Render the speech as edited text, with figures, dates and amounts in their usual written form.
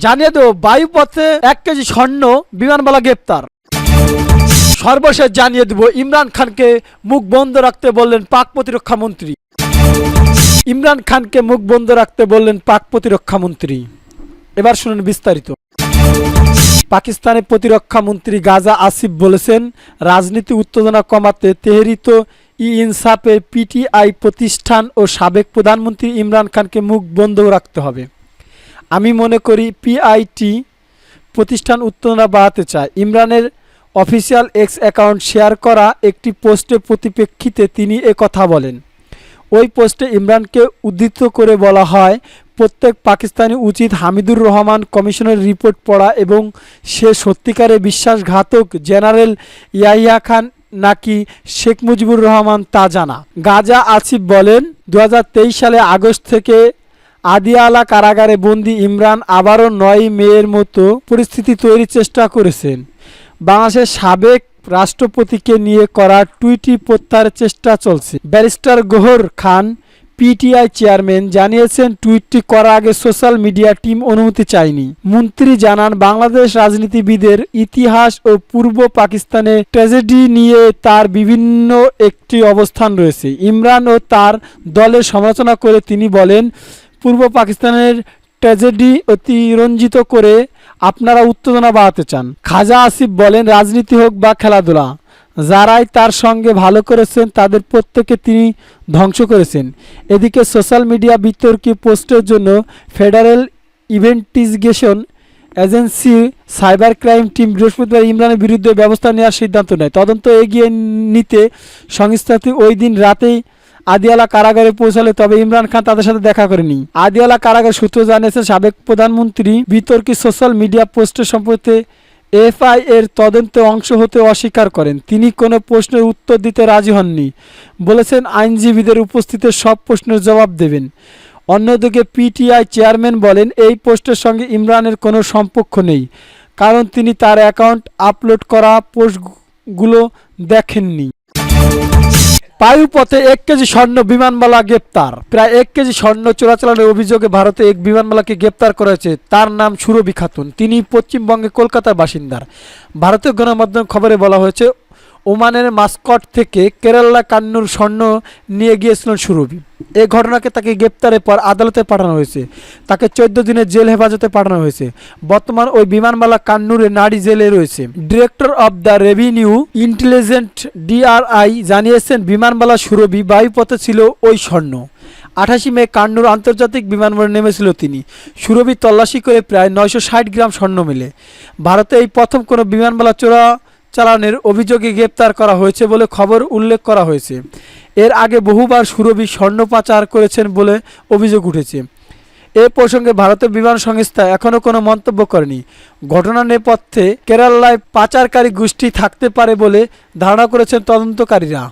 জানিয়ে দেব বায়ুপথে 1 কেজি স্বর্ণ বিমানবালা গ্রেপ্তার। সর্বশেষ জানিয়ে দেব ইমরান খানকে মুখ বন্ধ রাখতে বললেন পাক প্রতিরক্ষা মন্ত্রী। ইমরান খানকে মুখ বন্ধ রাখতে বললেন পাক প্রতিরক্ষা মন্ত্রী। এবার শুনুন বিস্তারিত। পাকিস্তানের প্রতিরক্ষা মন্ত্রী গাজা আসিফ বলেছেন, রাজনীতি উত্তেজনা কমাতে তেহরিত ই ইনসাফের পিটিআই প্রতিষ্ঠান ও সাবেক প্রধানমন্ত্রী ইমরান খানকে মুখ বন্ধ রাখতে হবে। আমি মনে করি পিআইটি প্রতিষ্ঠান উত্তেজনা বাড়াতে চায়। ইমরানের অফিসিয়াল এক্স অ্যাকাউন্ট শেয়ার করা একটি পোস্টের পরিপ্রেক্ষিতে তিনি কথা বলেন। ওই পোস্টে ইমরানকে উদ্ধৃত করে বলা হয়, প্রত্যেক পাকিস্তানি উচিত হামিদুর রহমান কমিশনের রিপোর্ট পড়া এবং সে সত্যিকারে বিশ্বাসঘাতক জেনারেল ইয়াহিয়া খান নাকি শেখ মুজিবুর রহমান তা জানা। গাজা আসিফ বলেন, 2023 সালে আগস্ট থেকে আদিয়ালা কারাগারে বন্দী ইমরান আবারও 9 মেয়ের মতো পরিস্থিতি তৈরির চেষ্টা করেছেন। বাংলাদেশের সাবেক রাষ্ট্রপতিকে নিয়ে করা টুইটটি প্রত্যাহারের চেষ্টা চলছে। ব্যারিস্টার গওহর খান পিটিআই চেয়ারম্যান জানিয়েছেন, টুইটটি করার আগে সোশ্যাল মিডিয়া টিম অনুমতি চায়নি। মন্ত্রী জানান, বাংলাদেশ রাজনীতিবিদের ইতিহাস ও পূর্ব পাকিস্তানের ট্র্যাজেডি নিয়ে তার বিভিন্ন একটি অবস্থান রয়েছে। ইমরান ও তার দলের সমালোচনা করে তিনি বলেন, পূর্ব পাকিস্তানের ট্র্যাজেডি অতিরঞ্জিত করে আপনারা উত্তেজনা বাড়াতে চান। খাজা আসিফ বলেন, রাজনীতি হোক বা খেলাধুলা, যারাই তার সঙ্গে ভালো করেছেন তাদের প্রত্যেককে তিনি ধ্বংস করেছেন। এদিকে সোশ্যাল মিডিয়া বিতর্কী পোস্টের জন্য federal investigation agency cyber crime team বৃহস্পতিবার ইমরানের বিরুদ্ধে ব্যবস্থা নেওয়ার সিদ্ধান্ত নেয়। তদন্ত এগিয়ে নিতে সংস্থাটি ওই দিন রাতেই আদিয়ালা কারাগারে পৌঁছালে, তবে ইমরান খান তাদের সাথে দেখা করেনি। আদিয়ালা কারাগার সূত্র জানিয়েছেন, সাবেক প্রধানমন্ত্রী বিতর্কী সোশ্যাল মিডিয়া পোস্টের সম্পর্কে এফআই এর তদন্তে অংশ হতে অস্বীকার করেন। তিনি কোনো প্রশ্নের উত্তর দিতে রাজি হননি, বলেছেন আইনজীবীদের উপস্থিতিতে সব প্রশ্নের জবাব দেবেন। অন্যদিকে পিটিআই চেয়ারম্যান বলেন, এই পোস্টের সঙ্গে ইমরানের কোনো সম্পর্ক নেই, কারণ তিনি তার অ্যাকাউন্ট আপলোড করা পোস্টগুলো দেখেননি। বায়ুপথে 1 কেজি স্বর্ণ বিমানবালা গ্রেপ্তার। প্রায় 1 কেজি স্বর্ণ চোরাচালানের অভিযোগে ভারতে এক বিমানবালাকে গ্রেপ্তার করা হয়েছে। তার নাম সুরভি খাতুন। তিনি পশ্চিমবঙ্গে কলকাতার বাসিন্দার। ভারতীয় গণমাধ্যম খবরে বলা হয়েছে, ওমানের মাস্কট থেকে কেরালা কান্নুর স্বর্ণ নিয়ে গিয়েছিলেন সুরভি। এই ঘটনাকে তাকে গ্রেপ্তারের পর আদালতে পাঠানো হয়েছে। তাকে 14 দিনের জেল হেফাজতে পাঠানো হয়েছে। বর্তমান ওই বিমানবালা কান্নুরে নারী জেলে রয়েছে। Director of the revenue intelligent DRI জানিয়েছেন, বিমানবালা সুরভি বায়ুপথে ছিল ওই স্বর্ণ। 28 মে কান্নুর আন্তর্জাতিক বিমানবন্দরে নেমেছিল তিনি। সুরভি তল্লাশি করে প্রায় 960 গ্রাম স্বর্ণ মেলে। ভারতে এই প্রথম কোনো বিমানবালা চালানের অভিযোগে গ্রেপ্তার করা হয়েছে বলে খবর উল্লেখ করা হয়েছে। এর আগে বহুবার সুরভি স্বর্ণ পাচার করেছেন বলে অভিযোগ উঠেছে। এ প্রসঙ্গে ভারতের বিমান সংস্থা এখনও কোনো মন্তব্য করেনি। ঘটনার নেপথ্যে কেরালায় পাচারকারী গোষ্ঠী থাকতে পারে বলে ধারণা করেছেন তদন্তকারীরা।